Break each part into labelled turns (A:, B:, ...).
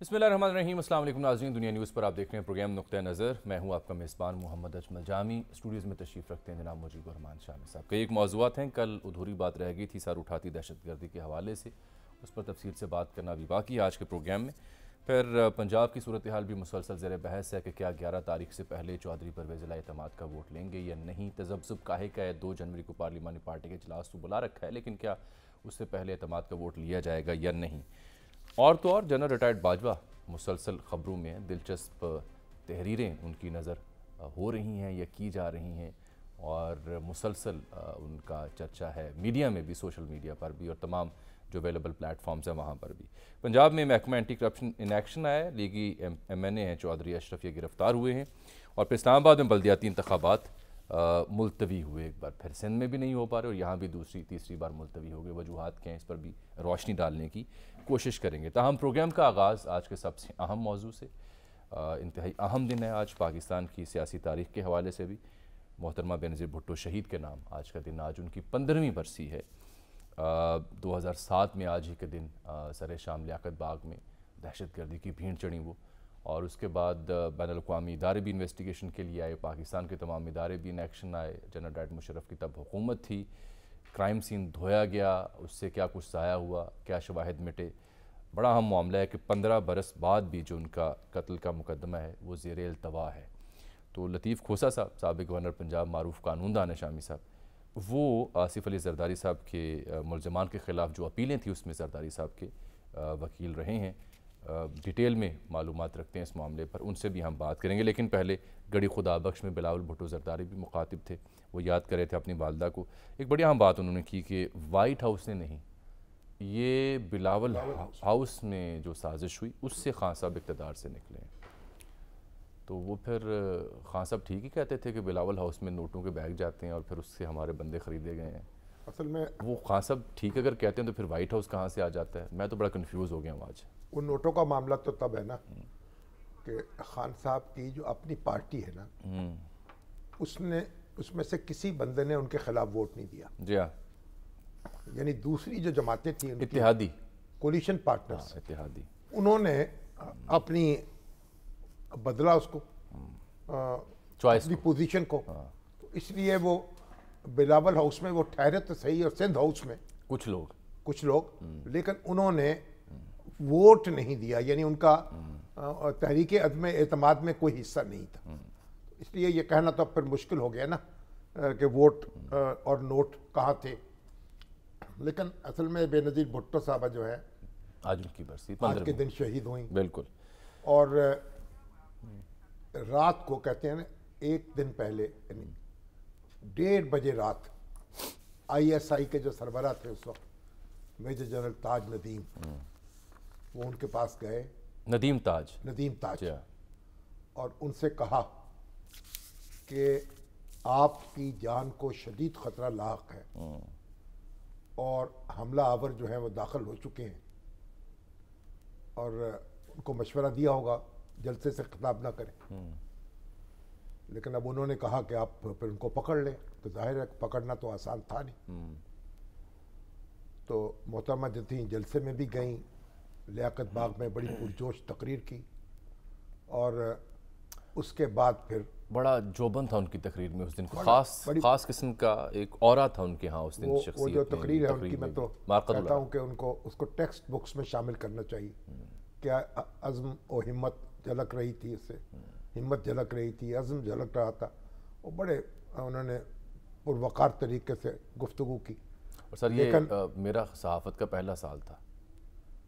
A: بسم اللہ الرحمن الرحیم۔ السلام علیکم ناظرین، دنیا نیوز پر آپ دیکھ رہے ہیں پروگرام نقطہ نظر۔ میں ہوں آپ کا میزبان محمد اجمل جامی۔ اسٹوڈیوز میں تشریف رکھتے ہیں جناب مجیب الرحمان شامی صاحب۔ کئی ایک موضوعات ہیں، کل ادھوری بات رہ گئی تھی سر اٹھاتی دہشت گردی کے حوالے سے، اس پر تفصیل سے بات کرنا بھی باقی ہے آج کے پروگرام میں۔ پھر پنجاب کی صورتحال بھی مسلسل زیر بحث ہے کہ کیا 11 تاریخ سے پہلے چودھری پرویز الہی اعتماد کا ووٹ لیں گے یا نہیں۔ تذبذب کاہے کا ہے، 2 جنوری کو پارلیمانی پارٹی کے اجلاس تو بلا رکھا ہے، لیکن کیا اس سے پہلے اعتماد کا ووٹ لیا جائے گا یا نہیں۔ اور تو اور جنرل ریٹائرڈ باجوہ مسلسل خبروں میں دلچسپ تحریریں ان کی نظر ہو رہی ہیں یا کی جا رہی ہیں، اور مسلسل ان کا چرچا ہے میڈیا میں بھی، سوشل میڈیا پر بھی، اور تمام جو اویلیبل پلیٹ فارمز ہیں وہاں پر بھی۔ پنجاب میں محکمہ اینٹی کرپشن ان ایکشن آیا ہے، لیگی ایم این اے ہیں چودھری اشرف، یہ گرفتار ہوئے ہیں۔ اور پھر اسلام آباد میں بلدیاتی انتخابات ملتوی ہوئے، ایک بار پھر سندھ میں بھی نہیں ہو پا رہے اور یہاں بھی تیسری بار ملتوی ہو گئے۔ وجوہات کیا ہیں، اس پر بھی روشنی ڈالنے کی کوشش کریں گے۔ تاہم پروگرام کا آغاز آج کے سب سے اہم موضوع سے، انتہائی اہم دن ہے آج پاکستان کی سیاسی تاریخ کے حوالے سے بھی۔ محترمہ بینظیر بھٹو شہید کے نام آج کا دن، آج ان کی 15ویں برسی ہے۔ 2007 میں آج ہی کے دن سر شام لیاقت باغ میں دہشت گردی کی بھیڑ چڑھی وہ، اور اس کے بعد بین الاقوامی ادارے بھی انویسٹیگیشن کے لیے آئے، پاکستان کے تمام ادارے بھی ان ایکشن آئے۔ جنرل ڈائٹ مشرف کی تب حکومت تھی، کرائم سین دھویا گیا، اس سے کیا کچھ ضائع ہوا، کیا شواہد مٹے۔ بڑا اہم معاملہ ہے کہ 15 برس بعد بھی جو ان کا قتل کا مقدمہ ہے وہ زیر التوا ہے۔ تو لطیف کھوسہ صاحب، سابق گورنر پنجاب، معروف قانون دان شامی صاحب، وہ آصف علی زرداری صاحب کے ملزمان کے خلاف جو اپیلیں تھیں اس میں زرداری صاحب کے وکیل رہے ہیں، ڈیٹیل میں معلومات رکھتے ہیں اس معاملے پر، ان سے بھی ہم بات کریں گے۔ لیکن پہلے گڑھی خدا بخش میں بلاول بھٹو زرداری بھی مخاطب تھے، وہ یاد کر رہے تھے اپنی والدہ کو۔ ایک بڑی اہم بات انہوں نے کی کہ وائٹ ہاؤس نے نہیں، یہ بلاول ہاؤس میں جو سازش ہوئی اس سے خان صاحب اقتدار سے نکلے ہیں۔ تو وہ پھر خان صاحب ٹھیک ہی کہتے تھے کہ بلاول ہاؤس میں نوٹوں کے بیگ جاتے ہیں اور پھر اس سے ہمارے بندے خریدے گئے ہیں؟
B: اصل میں
A: وہ خان صاحب ٹھیک اگر کہتے ہیں تو پھر وائٹ ہاؤس کہاں سے آ جاتا ہے؟ میں تو بڑا کنفیوز ہو گیا ہوں آج۔
B: ان نوٹوں کا معاملہ تو تب ہے نا کہ خان صاحب کی جو اپنی پارٹی ہے نا، اس میں سے کسی بندے نے ان کے خلاف ووٹ نہیں دیا۔
A: جی ہاں،
B: یعنی دوسری جو جماعتیں تھیں
A: اتحادی
B: کولیشن پارٹنرز،
A: اتحادی
B: انہوں نے اپنی بدلا اس کو
A: چوائس
B: اپنی پوزیشن کو، تو اس لیے وہ بلاول ہاؤس میں وہ ٹھہرے تو صحیح، اور سندھ ہاؤس میں کچھ لوگ لیکن انہوں نے ووٹ نہیں دیا، یعنی ان کا تحریک عدم اعتماد میں کوئی حصہ نہیں تھا۔ اس لیے یہ کہنا تو پھر مشکل ہو گیا نا کہ ووٹ اور نوٹ کہاں تھے۔ لیکن اصل میں بے نظیر بھٹو صاحبہ جو ہے
A: آج ان کی برسی
B: آج کے دن شہید ہوئیں،
A: بالکل،
B: اور رات کو کہتے ہیں نا، ایک دن پہلے یعنی 1:30 بجے رات آئی ایس آئی کے جو سربراہ تھے اس وقت میجر جنرل تاج ندیم، وہ ان کے پاس گئے،
A: ندیم تاج،
B: تاج، اور ان سے کہا کہ آپ کی جان کو شدید خطرہ لاحق ہے اور حملہ آور جو ہیں وہ داخل ہو چکے ہیں، اور ان کو مشورہ دیا ہوگا جلسے سے خطاب نہ کریں، لیکن اب انہوں نے کہا کہ آپ پھر ان کو پکڑ لیں، تو ظاہر ہے پکڑنا تو آسان تھا نہیں۔ تو محترمہ جو تھیں جلسے میں بھی گئیں، لیاقت باغ میں بڑی پرجوش تقریر کی، اور اس کے بعد پھر
A: بڑا جوبن تھا ان کی تقریر میں اس دن، خاص قسم کا ایک اورا تھا ان کے ہاں اس دن شخصیت
B: وہ
A: میں۔
B: جو تقریر ہے ان کی، میں تو کہتا ہوں کہ ان کو اس کو ٹیکسٹ بکس میں شامل کرنا چاہیے۔ کیا عزم و ہمت جھلک رہی تھی، اس سے ہمت جھلک رہی تھی، عزم جھلک رہا تھا، وہ بڑے انہوں نے پروقار طریقے سے گفتگو کی۔
A: اور سر یہ میرا صحافت کا پہلا سال تھا،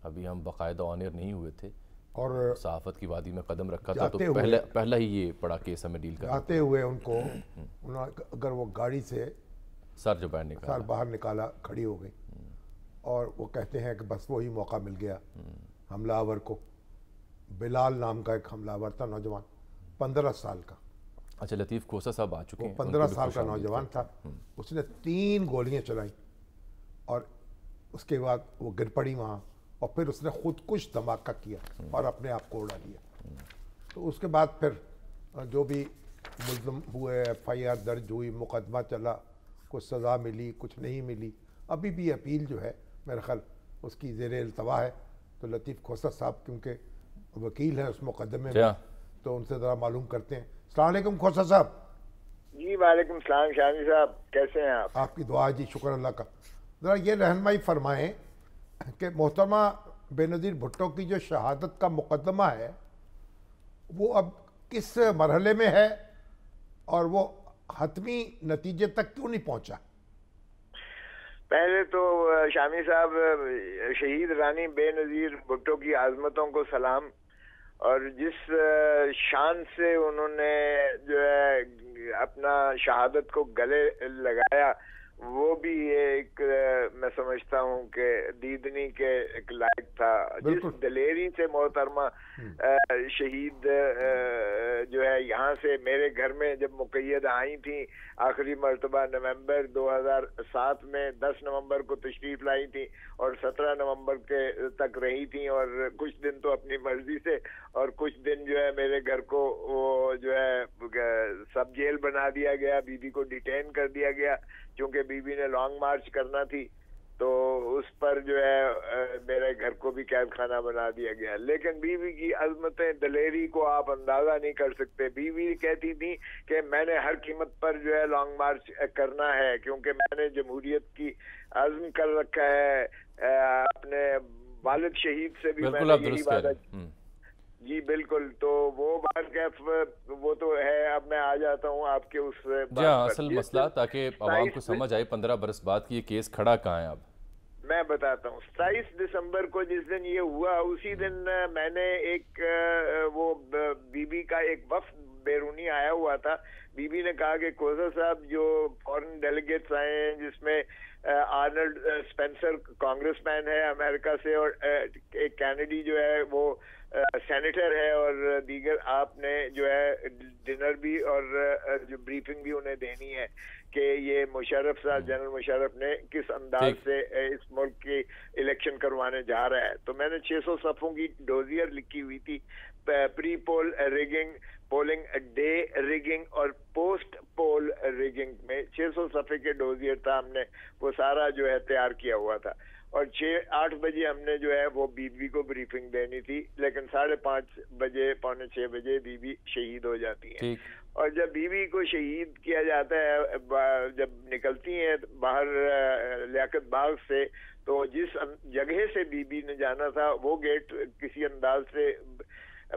A: ابھی ہم باقاعدہ آن ایئر نہیں ہوئے تھے، اور صحافت کی وادی میں قدم رکھا تھا، تو پہلا ہی یہ بڑا کیس ہمیں ڈیل کرنا۔
B: آتے ہوئے ان کو اگر وہ گاڑی سے
A: سر جو باہر
B: نکالا کھڑی ہو گئی، اور وہ کہتے ہیں کہ بس وہی موقع مل گیا حملہ آور کو۔ بلال نام کا ایک حملہ آور تھا، نوجوان 15 سال کا۔
A: اچھا، لطیف کھوسہ صاحب آ چکے ہیں۔
B: 15 سال کا نوجوان تھا، اس نے 3 گولیاں چلائیں، اور اس کے بعد وہ گر پڑی وہاں، اور پھر اس نے خودکش دھماکہ کیا اور اپنے آپ کو اڑا لیا۔ تو اس کے بعد پھر جو بھی ملزم ہوئے، ایف آئی آر درج ہوئی، مقدمہ چلا، کچھ سزا ملی، کچھ نہیں ملی۔ ابھی بھی اپیل جو ہے میرا خیال اس کی زیر التوا ہے۔ تو لطیف کھوسہ صاحب کیونکہ वकील हैं उस मुकदमे
A: क्या?
B: में, तो उनसे ज़रा मालूम करते हैं। अस्सलाम वालेकुम खोसा साहब।
C: जी वालेकुम सलाम शामी साहब, कैसे हैं आप?
B: आपकी दुआ जी, शुक्र अल्लाह का। ज़रा ये रहनुमाई फरमाएं कि मोहतरमा बेनज़ीर भुट्टो की जो शहादत का मुकदमा है वो अब किस मरहले में है और वो हतमी नतीजे तक क्यों नहीं पहुंचा?
C: पहले तो शामी साहब, शहीद रानी बेनज़ीर भुट्टो की आज़मतों को सलाम, और जिस शान से उन्होंने जो है अपना शहादत को गले लगाया, वो भी एक मैं समझता हूँ कि दीदनी के एक लायक था। जिस दलेरी से मोहतरमा शहीद जो है यहाँ से मेरे घर में जब मुक़य्यद आई थी आखिरी मरतबा नवंबर 2007 में, 10 नवंबर को तशरीफ़ लाई थी और 17 नवंबर के तक रही थी, और कुछ दिन तो अपनी मर्जी से और कुछ दिन जो है मेरे घर को वो जो है सब जेल बना दिया गया, बीबी को डिटेन कर दिया गया क्योंकि बीबी ने लॉन्ग मार्च करना थी, तो उस पर जो है मेरे घर को भी कैद खाना बना दिया गया। लेकिन बीवी की अज़मतें, दलेरी को आप अंदाजा नहीं कर सकते। बीवी कहती थी कि मैंने हर कीमत पर जो है लॉन्ग मार्च करना है क्योंकि मैंने जमहूरियत की अज़्म कर रखा है, अपने वालिद शहीद से भी मैंने यही वादा। जी बिल्कुल, तो वो बात कैफ वो तो है। अब मैं आ जाता हूँ आपके उस बात
A: असल मसला, ताकि आवाम को समझ आए 15 बरस बाद की ये केस खड़ा कहाँ है। अब
C: मैं बताता हूँ। 27 दिसंबर को जिस दिन ये हुआ, उसी दिन मैंने एक वो बीबी का एक वफ्द बैरूनी आया हुआ था। बीबी ने कहा कि खोसा साहब जो फॉरेन डेलीगेट्स आए हैं, जिसमें आर्नल्ड स्पेंसर कांग्रेसमैन है अमेरिका से, और एक कैनेडी जो है वो सेनेटर है, और दीगर आपने जो है डिनर भी और जो ब्रीफिंग भी उन्हें देनी है कि ये मुशर्रफ साहब, जनरल मुशर्रफ ने किस अंदाज से इस मुल्क की इलेक्शन करवाने जा रहा है। तो मैंने 600 सफ़ों की डोजियर लिखी हुई थी, pre poll rigging, polling day rigging और पोस्ट पोल रिगिंग में 600 सफ़े के डोजियर था, हमने वो सारा जो है तैयार किया हुआ था। और 6-8 बजे हमने जो है वो बीबी को ब्रीफिंग देनी थी, लेकिन 5:30 बजे, 5:45 बजे बीबी शहीद हो जाती है। और जब बीबी को शहीद किया जाता है, जब निकलती हैं बाहर लियाकत बाग से, तो जिस जगह से बीबी ने जाना था वो गेट किसी अंदाज से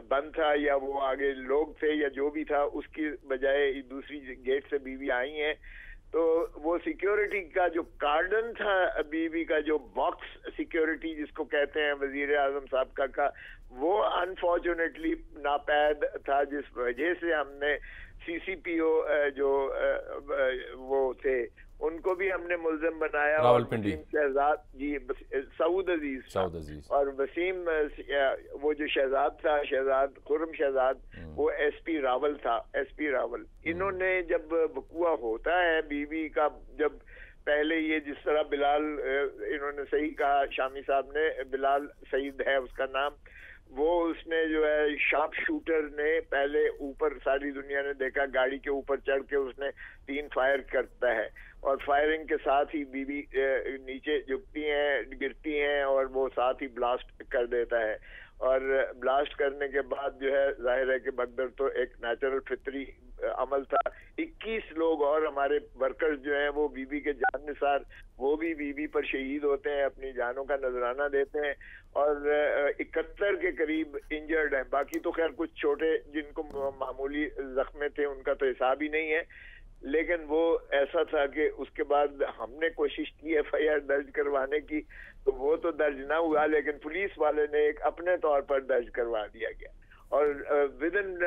C: बंद था, या वो आगे लोग थे या जो भी था, उसकी बजाय दूसरी गेट से बीबी आई हैं। तो वो सिक्योरिटी का जो कार्डन था, बीबी का जो बॉक्स सिक्योरिटी जिसको कहते हैं वजीर आजम साहब का वो अनफॉर्चुनेटली नापैद था, जिस वजह से हमने CCPO जो वो थे उनको भी हमने मुल्ज़िम बनाया, और वसीम शहजाद जी, सऊद अजीज और वसीम वो जो शहजाद था, शहजाद खुर्रम शहजाद, वो SP रावल था, SP रावल। इन्होंने जब वक़ूआ होता है बीबी का, जब पहले ये जिस तरह बिलाल, इन्होंने सही कहा शामी साहब ने, बिलाल सईद है उसका नाम, वो उसने जो है शार्प शूटर ने पहले ऊपर, सारी दुनिया ने देखा, गाड़ी के ऊपर चढ़ के उसने 3 फायर करता है, और फायरिंग के साथ ही बीबी नीचे झुकती हैं, गिरती हैं, और वो साथ ही ब्लास्ट कर देता है। और ब्लास्ट करने के बाद जो है जाहिर है कि बगदर तो एक नेचुरल फितरी अमल था। 21 लोग और हमारे वर्कर्स जो हैं वो बीबी के जाननिसार, वो भी बीबी पर शहीद होते हैं, अपनी जानों का नजराना देते हैं, और 71 के करीब इंजर्ड हैं। बाकी तो खैर कुछ छोटे जिनको मामूली जख्मे थे उनका तो हिसाब ही नहीं है। लेकिन वो ऐसा था कि उसके बाद हमने कोशिश की FIR दर्ज करवाने की, तो वो तो दर्ज ना हुआ, लेकिन पुलिस वाले ने एक अपने तौर पर दर्ज करवा दिया गया, और विद इन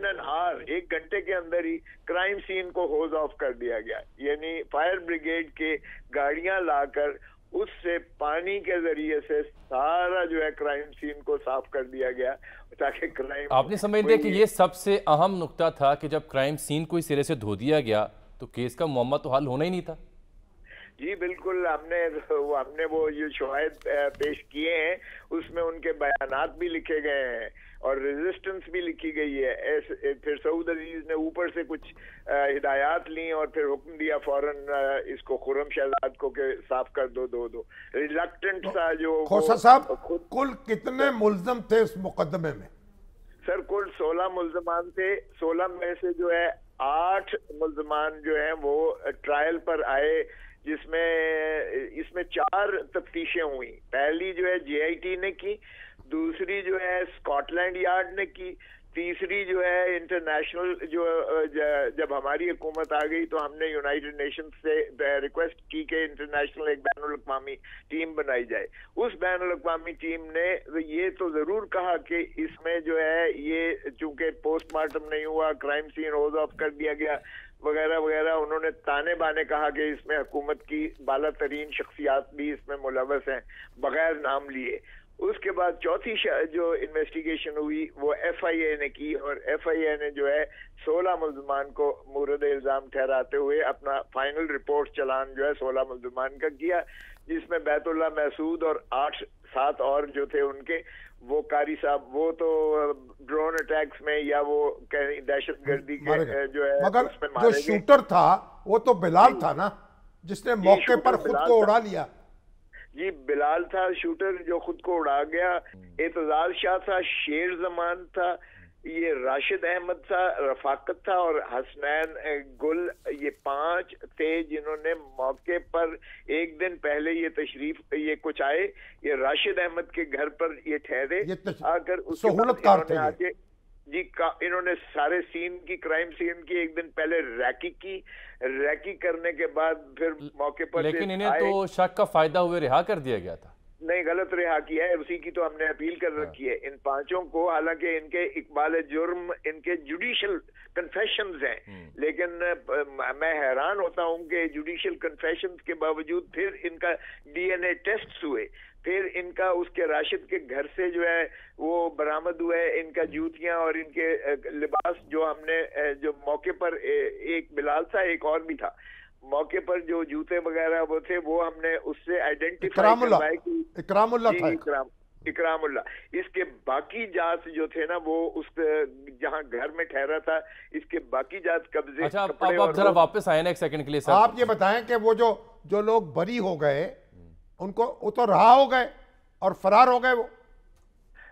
C: एन आवर, 1 घंटे के अंदर ही क्राइम सीन को होज ऑफ कर दिया गया। यानी फायर ब्रिगेड के गाड़ियां लाकर उससे पानी के जरिए से सारा जो है क्राइम सीन को साफ कर दिया गया, ताकि क्राइम,
A: आपने समझ लिया कि ये सबसे अहम नुक्ता था कि जब क्राइम सीन को इस सिरे से धो दिया गया तो केस का मुअम्मा तो हल होना ही नहीं था।
C: जी बिल्कुल, हमने वो जो शवाहिद पेश किए हैं उसमें उनके बयानात भी लिखे गए हैं, اور ریزسٹنس بھی لکھی گئی ہے. پھر سعود عزیز نے اوپر سے کچھ ہدایات لیں اور پھر حکم دیا فوراً اس کو خرم شہزاد کو کہ صاف کر دو. ریلکٹنٹ تھا جو.
B: کھوسا صاحب کل کتنے ملزم تھے اس مقدمے میں؟
C: سر کل 16 ملزمان تھے. 16 میں سے جو ہے 8 ملزمان جو ہیں وہ ٹرائل پر آئے، جس میں اس میں 4 تفتیشیں ہوئی. پہلی جو ہے جے آئی ٹی نے کی، دوسری جو ہے اسکاٹ لینڈ یارڈ نے کی، تیسری جو ہے انٹرنیشنل جو جب ہماری حکومت آ گئی تو ہم نے یونائٹڈ نیشنز سے ریکویسٹ کی کہ انٹرنیشنل ایک بین الاقوامی ٹیم بنائی جائے. اس بین الاقوامی ٹیم نے یہ تو ضرور کہا کہ اس میں جو ہے یہ چونکہ پوسٹ مارٹم نہیں ہوا، کرائم سین روز آف کر دیا گیا وغیرہ وغیرہ، انہوں نے تانے بانے کہا کہ اس میں حکومت کی بالا ترین شخصیات بھی اس میں ملوث ہیں بغیر نام لیے. اس کے بعد چوتھی جو انویسٹیگیشن ہوئی وہ ایف آئی اے نے کی، اور ایف آئی اے نے جو ہے 16 ملزمان کو مورد الزام ٹھہراتے ہوئے اپنا فائنل رپورٹ چلان جو ہے 16 ملزمان کا کیا، جس میں بیت اللہ محسود اور 8-7 اور جو تھے ان کے، وہ قاری صاحب وہ تو ڈرون اٹیکس میں یا وہ دہشت گردی کے جو ہے
B: مگر
C: اس میں
B: جو شوٹر تھا وہ تو بلال تھا نا، جس نے موقع پر خود کو اڑا لیا.
C: جی بلال تھا شوٹر جو خود کو اڑا گیا. اعتزاز شاہ تھا، شیر زمان تھا، یہ راشد احمد تھا، رفاقت تھا اور حسنین گل. یہ 5 تھے جنہوں نے موقع پر ایک دن پہلے یہ تشریف یہ کچھ آئے، یہ راشد احمد کے گھر پر یہ ٹھہرے آ کر اس
B: سہولت کار تھے
C: جی انہوں نے سارے سین کی، کرائم سین کی ایک دن پہلے ریکی کرنے کے بعد پھر موقع پر.
A: لیکن انہیں تو شک کا فائدہ ہوئے رہا کر دیا گیا تھا.
C: نہیں، غلط رہا کیا ہے، اسی کی تو ہم نے اپیل کر رکھی ہے. ان 5 کو حالانکہ ان کے اقبال جرم ان کے جوڈیشل کنفیشنز ہیں، لیکن میں حیران ہوتا ہوں کہ جوڈیشل کنفیشنز کے باوجود پھر ان کا ڈی این اے ٹیسٹس ہوئے، پھر ان کا اس کے راشد کے گھر سے جو ہے وہ برآمد ہوئے ان کا جوتیاں اور ان کے لباس، جو ہم نے جو موقع پر ایک بلال تھا ایک اور بھی تھا، موقع پر جو جوتے وغیرہ وہ تھے وہ ہم نے اس سے آئیڈینٹیفائی کروائے کہ
B: اکرام اللہ تھا.
C: اکرام اللہ. اس کے باقی جات جو تھے نا وہ اس جہاں گھر میں ٹھہرا تھا، اس کے باقی جات قبضے.
A: اچھا اب آپ ذرا واپس آئے نا ایک سیکنڈ کے لیے.
B: آپ یہ بتائیں کہ وہ جو لوگ بری ہو گئے ان کو وہ تو رہا ہو گئے اور فرار ہو گئے. وہ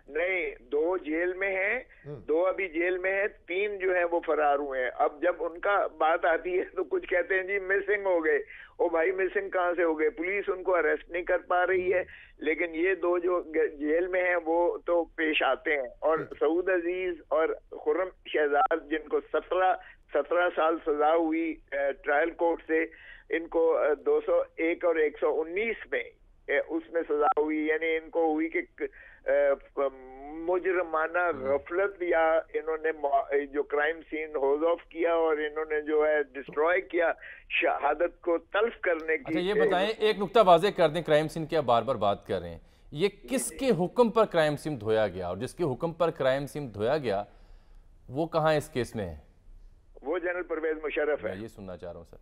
C: نہیں، 2 جیل میں ہیں، 2 ابھی جیل میں ہیں، 3 جو ہیں وہ فرار ہوئے ہیں. اب جب ان کا بات آتی ہے تو کچھ کہتے ہیں جی مسنگ ہو گئے. او بھائی مسنگ کہاں سے ہو گئے؟ پولیس ان کو اریسٹ نہیں کر پا رہی ہے، لیکن یہ 2 جو جیل میں ہیں وہ تو پیش آتے ہیں. اور سعود عزیز اور خرم شہزاد جن کو 17 سال سزا ہوئی ٹرائل کورٹ سے، ان کو 201 اور 119 میں اس میں سزا ہوئی، یعنی ان کو ہوئی کہ مجرمانہ غفلت، یا انہوں نے جو کرائم سین ہوز آف کیا اور انہوں نے جو ہے ڈسٹروائے کیا، شہادت کو تلف کرنے کی.
A: اچھا یہ بتائیں، ایک نقطہ واضح کر دیں، کرائم سین کی آپ بار بار بات کر رہے ہیں، یہ کس کے حکم پر کرائم سین دھویا گیا، اور جس کے حکم پر کرائم سین دھویا گیا وہ کہاں اس کیس میں ہے؟
C: وہ جنرل پرویز مشرف ہے.
A: یہ سننا چاہ رہا ہوں سر.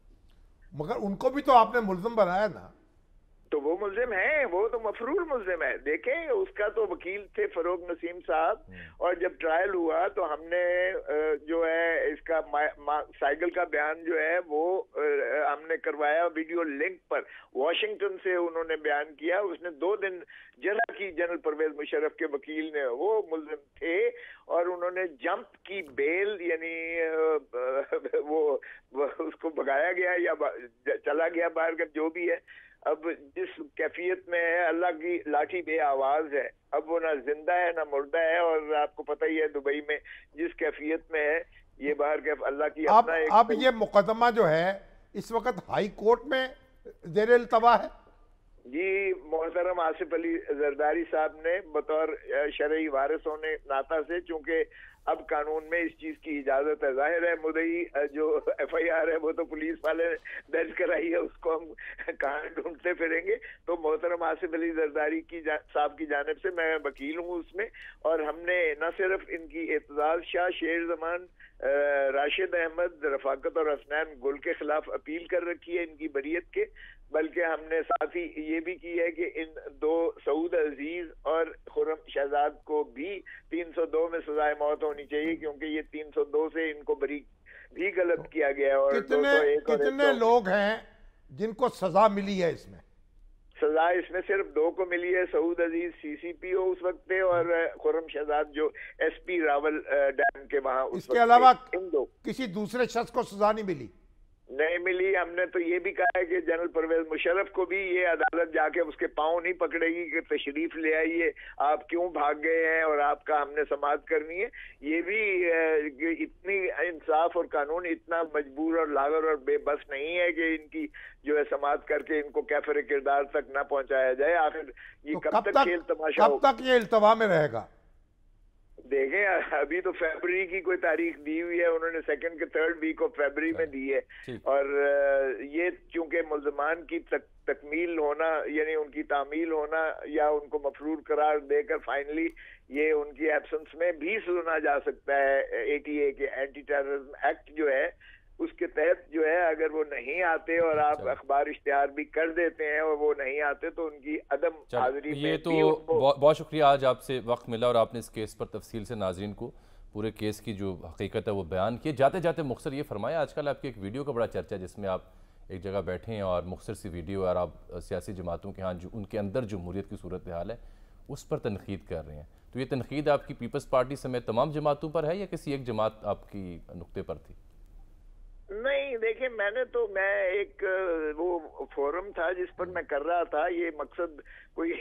B: مگر ان کو بھی تو آپ نے ملزم بنایا نا.
C: تو وہ ملزم ہیں، وہ تو مفرور ملزم ہے. دیکھیں اس کا تو وکیل تھے فروغ نسیم صاحب، اور جب ٹرائل ہوا تو ہم نے جو ہے اس کا سائیکل کا بیان جو ہے وہ ہم نے کروایا ویڈیو لنک پر. واشنگٹن سے انہوں نے بیان کیا، اس نے 2 دن جرح کی جنرل پرویز مشرف کے وکیل نے. وہ ملزم تھے اور انہوں نے جمپ کی بیل، یعنی وہ اس کو بھگایا گیا یا چلا گیا باہر کا جو بھی ہے. اب جس کیفیت میں ہے، اللہ کی لاٹھی بے آواز ہے. اب وہ نہ زندہ ہے نہ مردہ ہے، اور آپ کو پتہ ہی ہے دبئی میں جس کیفیت میں ہے یہ باہر کے اللہ کی اپنا ایک.
B: اب یہ مقدمہ جو ہے اس وقت ہائی کورٹ میں زیر التوا ہے. جی
C: محترم آصف علی زرداری صاحب نے بطور شرعی وارث ہونے ناطا سے، چونکہ اب قانون میں اس چیز کی اجازت ہے، ظاہر ہے مدعی جو ایف آئی آر ہے وہ تو پولیس والے درج کرائی ہے، اس کو ہم کہاں ڈھونڈتے پھریں گے. تو محترم آصف علی زرداری کی صاحب کی جانب سے میں وکیل ہوں اس میں، اور ہم نے نہ صرف ان کی اعتزاز شاہ، شیر زمان، راشد احمد، رفاقت اور حسنین گل کے خلاف اپیل کر رکھی ہے ان کی بریت کے، بلکہ ہم نے ساتھ ہی یہ بھی کی ہے کہ ان دو سعود عزیز اور خرم شہزاد کو بھی 302 میں سزائے موت ہونی چاہیے، کیونکہ یہ 302 سے ان کو بری بھی غلط کیا گیا ہے۔ اور
B: کتنے لوگ ہیں جن کو سزا ملی ہے؟ اس میں
C: سزا اس میں صرف 2 کو ملی ہے، سعود عزیز CCPO اس وقت تھے، اور خرم شہزاد جو SP راول ڈیم کے وہاں
B: اس کے علاوہ کسی دوسرے شخص کو سزا نہیں ملی؟
C: نہیں ملی۔ ہم نے تو یہ بھی کہا ہے کہ جنرل پرویز مشرف کو بھی یہ عدالت جا کے اس کے پاؤں نہیں پکڑے گی کہ تشریف لے آئیے، آپ کیوں بھاگ گئے ہیں اور آپ کا ہم نے سماعت کرنی ہے۔ یہ بھی اتنی انصاف اور قانون اتنا مجبور اور لاغر اور بے بس نہیں ہے کہ ان کی جو ہے سماعت کر کے ان کو کیفر کردار تک نہ پہنچایا جائے۔ آخر یہ کب تک کھیل تماشا
B: کب تک یہ التوا میں رہے گا؟
C: دیکھیں ابھی تو فیبری کی کوئی تاریخ دی ہوئی ہے، انہوں نے 2nd کے 3rd ویک آف فیبری میں دی ہے، اور یہ چونکہ ملزمان کی تکمیل ہونا یعنی ان کی تعمیل ہونا یا ان کو مفرور قرار دے کر فائنلی یہ ان کی ایبسنس میں بھی سنا جا سکتا ہے۔ ATA کے اینٹی ٹیررزم ایکٹ جو ہے اس کے تحت جو ہے اگر وہ نہیں آتے اور آپ اخبار اشتہار بھی کر دیتے ہیں اور وہ نہیں آتے تو ان کی عدم حاضری میں
A: یہ تو بہت شکریہ، آج آپ سے وقت ملا اور آپ نے اس کیس پر تفصیل سے ناظرین کو پورے کیس کی جو حقیقت ہے وہ بیان کی۔ جاتے جاتے مختصر یہ فرمایا، آج کل آپ کی ایک ویڈیو کا بڑا چرچا ہے جس میں آپ ایک جگہ بیٹھے ہیں اور مختصر سی ویڈیو اور آپ سیاسی جماعتوں کے ہاں جو ان کے اندر جمہوریت کی صورتحال ہے اس پر تنقید کر رہے ہیں، تو یہ تنقید آپ کی پیپلز پارٹی سمیت تمام جماعتوں پر ہے یا کسی ایک جماعت آپ کی نقطے پر تھی؟
C: نہیں دیکھیں، میں ایک وہ فورم تھا جس پر میں کر رہا تھا، یہ مقصد کوئی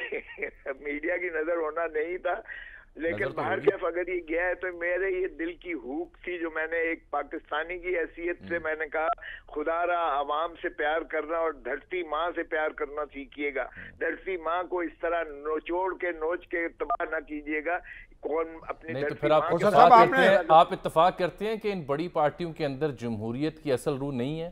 C: میڈیا کی نظر ہونا نہیں تھا، لیکن باہر کیف اگر یہ گیا ہے تو میرے یہ دل کی ہوک تھی جو میں نے ایک پاکستانی کی حیثیت سے میں نے کہا خدا را عوام سے پیار کرنا اور دھرتی ماں سے پیار کرنا سیکھیے گا، دھرتی ماں کو اس طرح نوچوڑ کے نوچ کے تباہ نہ کیجیے گا۔ کون اپنی
A: نہیں تو پھر آپ اتفاق کرتے ہیں کہ ان بڑی پارٹیوں کے اندر جمہوریت کی اصل روح نہیں ہے؟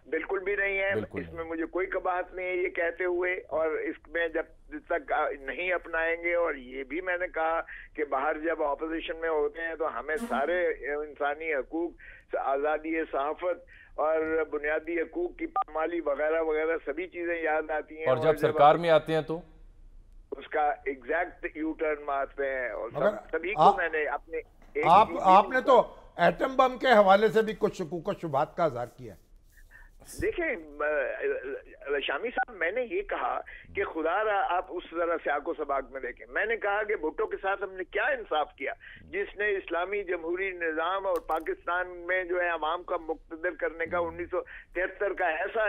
C: بالکل بھی نہیں ہے، اس میں مجھے کوئی قباحت نہیں ہے یہ کہتے ہوئے، اور اس میں جب تک نہیں اپنائیں گے، اور یہ بھی میں نے کہا کہ باہر جب اپوزیشن میں ہوتے ہیں تو ہمیں سارے انسانی حقوق، آزادی صحافت اور بنیادی حقوق کی پامالی وغیرہ وغیرہ سبھی چیزیں یاد آتی ہیں،
A: اور جب سرکار میں آتے ہیں تو
C: اس کا ایگزیکٹ یو ٹرن مارتے ہیں، اور سبھی کو میں نے اپنے
B: آپ نے تو ایٹم بم کے حوالے سے بھی کچھ شکوک و شبہات کا اظہار کیا ہے۔
C: دیکھیں شامی صاحب، میں نے یہ کہا کہ خدا را آپ اس ذرا سیاق و سباق میں دیکھیں، میں نے کہا کہ بھٹو کے ساتھ ہم نے کیا انصاف کیا جس نے اسلامی جمہوری نظام اور پاکستان میں جو ہے عوام کا مقتدر کرنے کا 1973 کا ایسا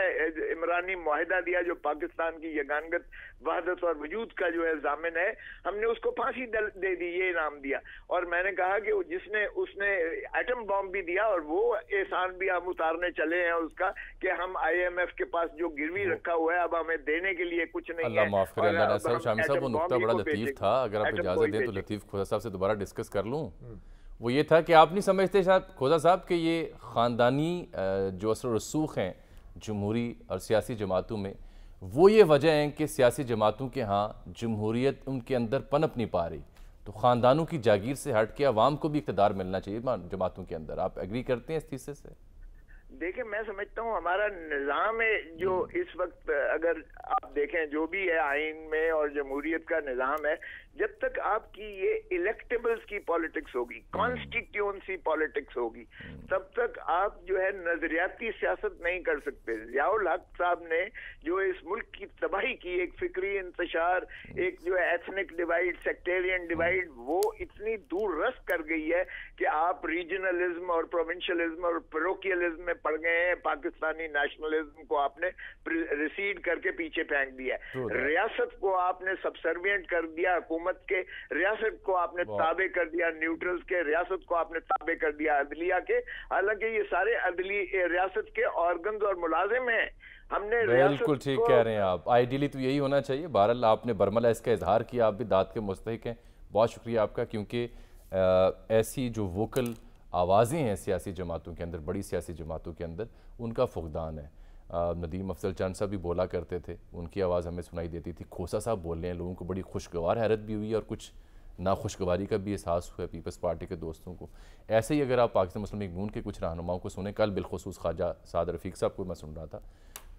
C: عمرانی معاہدہ دیا جو پاکستان کی یگانگت، وحدت اور وجود کا جو ہے ضامن ہے، ہم نے اس کو پھانسی دے دی، یہ انعام دیا، اور میں نے کہا کہ اس نے ایٹم بم بھی دیا اور وہ احسان بھی ہم اتارنے چلے ہیں اس کا کہ ہم IMF کے پاس جو گروی رکھا ہوا ہے اب ہمیں دینے کے لیے کچھ نہیں ہے۔
A: اللہ معاف کرے اللہ صاحب، شامی صاحب وہ نقطہ بڑا لطیف تھا، اگر آپ اجازت دیں تو لطیف کھوزہ صاحب سے دوبارہ ڈسکس کر لوں۔ وہ یہ تھا کہ آپ نہیں سمجھتے شاید کھوزہ صاحب کہ یہ خاندانی جو اثر و رسوخ ہیں جمہوری اور سیاسی جماعتوں میں، وہ یہ وجہ ہیں کہ سیاسی جماعتوں کے ہاں جمہوریت ان کے اندر پنپ نہیں پا رہی، تو خاندانوں کی جاگیر سے ہٹ کے عوام کو بھی اقتدار ملنا چاہیے جماعتوں کے اندر۔ آپ ایگری کرتے ہیں اس تیسے سے؟
C: دیکھیں میں سمجھتا ہوں ہمارا نظام ہے جو اس وقت اگر آپ دیکھیں جو بھی ہے آئین میں اور جمہوریت کا نظام ہے، جب تک آپ کی یہ الیکٹیبلز کی پالیٹکس ہوگی، کانسٹیٹیونسی پالیٹکس ہوگی، تب تک آپ جو ہے نظریاتی سیاست نہیں کر سکتے۔ ضیاء الحق صاحب نے جو اس ملک کی تباہی کی، ایک فکری انتشار، ایک جو ہے ایتھنک ڈیوائیڈ، سیکٹیرین ڈیوائیڈ، وہ اتنی دور رس کر گئی ہے کہ آپ ریجنلزم اور پروونشلزم اور پیروکیلزم میں پڑ گئے ہیں، پاکستانی نیشنلزم کو آپ نے ریسیڈ کر کے پیچھے پھینک دیا ہے، ریاست کو آپ نے سبسروینٹ کر دیا حکومت کے، ریاست کو آپ نے تابع کر دیا نیوٹرلز کے، ریاست کو آپ نے تابع کر دیا عدلیہ کے، حالانکہ یہ سارے عدلی ریاست کے آرگنز اور ملازم ہیں۔ ہم نے
A: بالکل ٹھیک کہہ رہے ہیں آپ، آئیڈیلی تو یہی ہونا چاہیے۔ بہرحال آپ نے برملا اس کا اظہار کیا، آپ بھی داد کے مستحق ہیں، بہت شکریہ آپ کا، کیونکہ ایسی جو ووکل آوازیں ہیں سیاسی جماعتوں کے اندر، بڑی سیاسی جماعتوں کے اندر، ان کا فقدان ہے۔ ندیم افضل چند صاحب بھی بولا کرتے تھے، ان کی آواز ہمیں سنائی دیتی تھی، کھوسہ صاحب بول رہے ہیں، لوگوں کو بڑی خوشگوار حیرت بھی ہوئی اور کچھ ناخوشگواری کا بھی احساس ہوا ہے پیپلز پارٹی کے دوستوں کو۔ ایسے ہی اگر آپ پاکستان مسلم لیگ نون کے کچھ رہنماؤں کو سنیں، کل بالخصوص خواجہ سعد رفیق صاحب کو میں سن رہا تھا،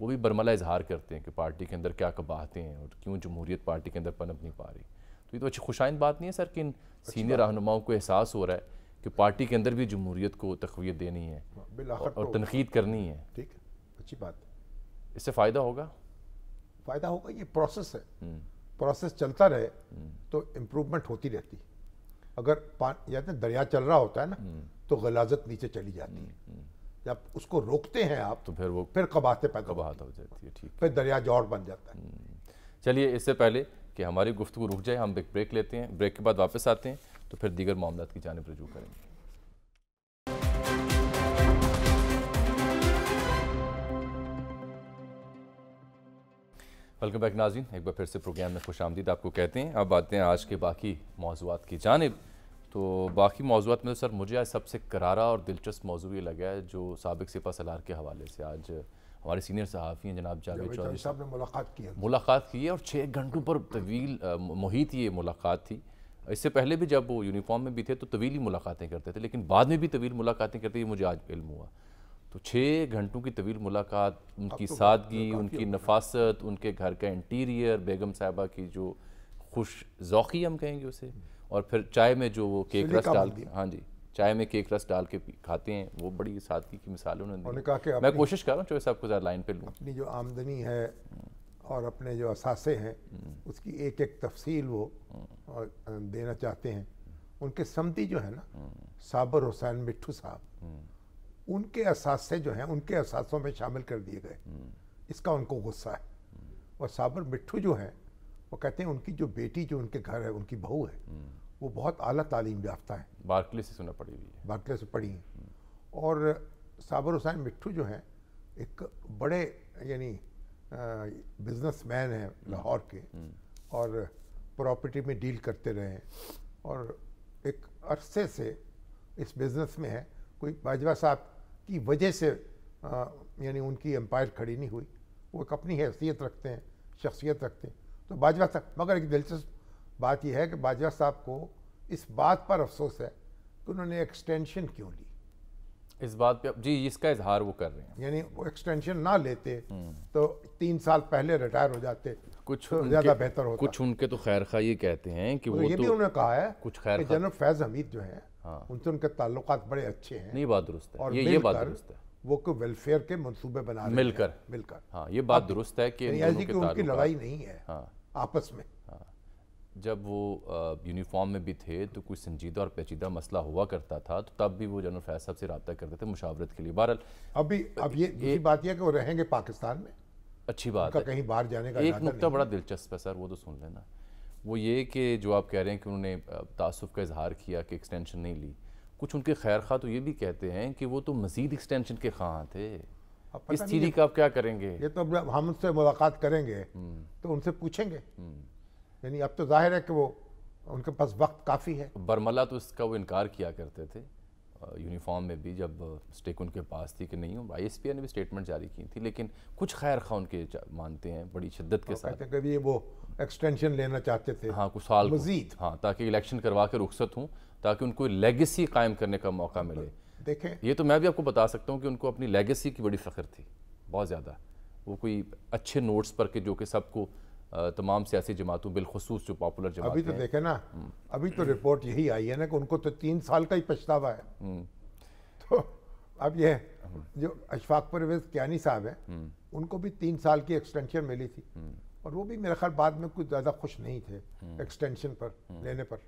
A: वो भी बरमला इजहार करते हैं कि पार्टी के अंदर क्या कबाहतें हैं और क्यों जमहूरियत पार्टी के अंदर पनप नहीं पा रही। तो ये तो अच्छी खुशाइंद बात नहीं है सर कि इन सीनियर रहनुमाओं को एहसास हो रहा है कि पार्टी के अंदर भी जमहूरियत को तक़वियत देनी है और तनकीद करनी है।
B: ठीक है, अच्छी बात है,
A: इससे फ़ायदा होगा।
B: फ़ायदा होगा, ये प्रोसेस है, प्रोसेस चलता रहे तो इम्प्रूवमेंट होती रहती है। अगर कहते हैं दरिया चल रहा होता है ना तो गलाजत नीचे चली जाती है, जब उसको रोकते हैं आप
A: तो फिर
B: कबाहतें पैदा
A: हो जाती है। ठीक,
B: फिर दरिया जौड़ बन जाता है।
A: चलिए, इससे पहले कि हमारी गुफ्तगू रुक जाए हम एक ब्रेक लेते हैं, ब्रेक के बाद वापस आते हैं तो फिर दीगर मामलात की जानिब रजू करेंगे। वेलकम बैक नाज़रीन, एक बार फिर से प्रोग्राम में खुशामदीद आपको कहते हैं। अब आते हैं आज के बाकी मौज़ूआत की जानिब। तो बाकी मौज़ूआत में तो सर मुझे आज सबसे करारा और दिलचस्प मौज़ू ये लगा है जो साबिक़ सिपा सलार के हवाले से आज हमारे सीनियर सहाफ़ी हैं जनाब जावेद चौधरी
B: साहब ने
A: मुलाकात की है और 6 घंटों पर तवील मुहित ये मुलाकात थी। इससे पहले भी जब वो यूनिफॉर्म में भी थे तो तवील ही मुलाकातें करते थे, लेकिन बाद में भी तवील मुलाकातें करते, ये मुझे आज इल्म हुआ। तो 6 घंटों की तवील मुलाकात, उनकी सादगी, उनकी नफासत, उनके घर का इंटीरियर, बेगम साहिबा की जो खुश ज़ौक़ी हम कहेंगे उसे, और फिर चाय में जो वो केक रस डाल के, हाँ जी, चाय में केक रस डाल के खाते हैं, वो बड़ी सादगी की मिसाल उन्होंने
B: कहा कि
A: मैं कोशिश कर रहा हूँ चौधरी साहब को ज़रा लाइन पे लूँ।
B: अपनी जो आमदनी है और अपने जो असासे हैं उसकी एक एक तफसील वो देना चाहते हैं। उनके समधी जो है ना साबर हुसैन मिट्ठू साहब, उनके असासे जो हैं उनके असासों में शामिल कर दिए गए, इसका उनको गुस्सा है। और साबर मिट्ठू जो हैं वो कहते हैं उनकी जो बेटी जो उनके घर है, उनकी बहू है, वो बहुत आला तालीम याफ्ता है,
A: बार्कले से सुना पड़ी हुई है,
B: बार्कले से पढ़ी हैं। और साबर हुसैन मिट्ठू जो हैं एक बड़े यानी बिजनेसमैन हैं लाहौर के, और प्रॉपर्टी में डील करते रहे हैं और एक अरसे से इस बिज़नेस में है। कोई बाजवा साहब की वजह से यानी उनकी एम्पायर खड़ी नहीं हुई, वो एक अपनी हैसियत रखते हैं, शख्सियत रखते हैं। तो बाजवा साहब, मगर एक दिलचस्प बात यह है कि बाजवा साहब को इस बात पर अफसोस है कि उन्होंने एक्सटेंशन क्यों ली।
A: इस बात पे जी इसका इजहार वो कर रहे हैं,
B: यानी वो एक्सटेंशन ना लेते तो 3 साल पहले रिटायर हो जाते,
A: कुछ
B: तो ज़्यादा बेहतर होता।
A: कुछ उनके तो खैर खा ये कहते हैं कि वो
B: ये भी उन्होंने कहा है
A: कुछ खैर
B: जनरल फैज़ हमीद जो है उनसे उनके ताल्लुकात बड़े अच्छे हैं।
A: नहीं, बात दुरुस्त है,
B: और
A: ये बात दुरुस्त है,
B: वो को वेलफेयर के मंसूबे बना रहे
A: मिलकर
B: मिलकर
A: हाँ, ये बात दुरुस्त है कि
B: उनकी लड़ाई नहीं है आपस में।
A: जब वो यूनिफॉर्म में भी थे तो कोई संजीदा और पेचीदा मसला हुआ करता था तो तब भी वो जनरल फैज़ साहब से रब्ता करते थे मुशावरत के लिए। बहरहाल
B: अब ये दूसरी बात यह कि वो रहेंगे पाकिस्तान में,
A: अच्छी बात है,
B: कहीं बाहर जाने का
A: एक नुकता बड़ा दिलचस्प है सर, वो तो सुन लेना। वो ये कि जो आप कह रहे हैं कि उन्होंने तासुफ का इजहार किया कि एक्सटेंशन नहीं ली, कुछ उनके खैर खा तो ये भी कहते हैं कि वो तो मज़ीद एक्सटेंशन के ख़्वाह थे। इस चीज़ का आप क्या करेंगे?
B: ये तो हम उनसे मुलाकात करेंगे तो उनसे पूछेंगे, यानी अब तो जाहिर है कि वो उनके पास वक्त काफ़ी है।
A: बरमला तो इसका वो इनकार किया करते थे यूनिफॉर्म में भी, जब स्टिक उनके पास थी कि नहीं हो। ISPR ने भी स्टेटमेंट जारी की थी, लेकिन कुछ खैर खा उनके मानते हैं बड़ी शिद्दत के साथ।
B: कहते हैं वो एक्सटेंशन लेना चाहते थे,
A: हाँ, कुछ साल
B: मजीद,
A: हाँ, ताकि इलेक्शन करवा के रुखसत हूँ, ताकि उनको लेगेसी कायम करने का मौका मिले।
B: देखें,
A: ये तो मैं भी आपको बता सकता हूँ कि उनको अपनी लेगेसी की बड़ी फ़ख्र थी, बहुत ज़्यादा। वो कोई अच्छे नोट्स पर के जो कि सबको तमाम सियासी जमातों बिलखुसूस जो पॉपुलर जमात
B: अभी तो देखे ना, अभी तो रिपोर्ट यही आई है ना कि उनको तो 3 साल का ही पछतावा है। तो अब ये जो अशफाक परवेज़ कियानी साहब हैं उनको भी 3 साल की एक्सटेंशन मिली थी और वो भी मेरे ख्याल बाद में कुछ ज़्यादा खुश नहीं थे एक्सटेंशन पर लेने पर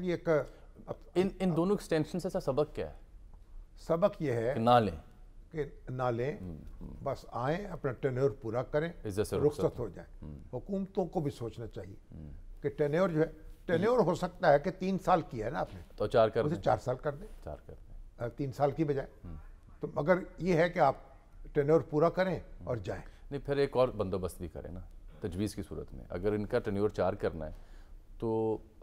B: ये
A: इन दोनों एक्सटेंशन से सबक क्या है?
B: सबक ये है
A: कि ना लें,
B: ना लें, बस आएँ, अपना टेन्योर पूरा करें, रुखसत हो जाए। हुकूमतों को भी सोचना चाहिए कि टेन्योर जो है, टेन्योर हो सकता है कि 3 साल किया है ना आपने
A: तो 4 कर
B: दें, 4 साल कर दें, 3 साल की बजाय। तो मगर ये है कि आप टेन्योर पूरा करें और जाएं।
A: नहीं, फिर एक और बंदोबस्त भी करें ना तजवीज़ की सूरत में। अगर इनका टेन्योर 4 करना है तो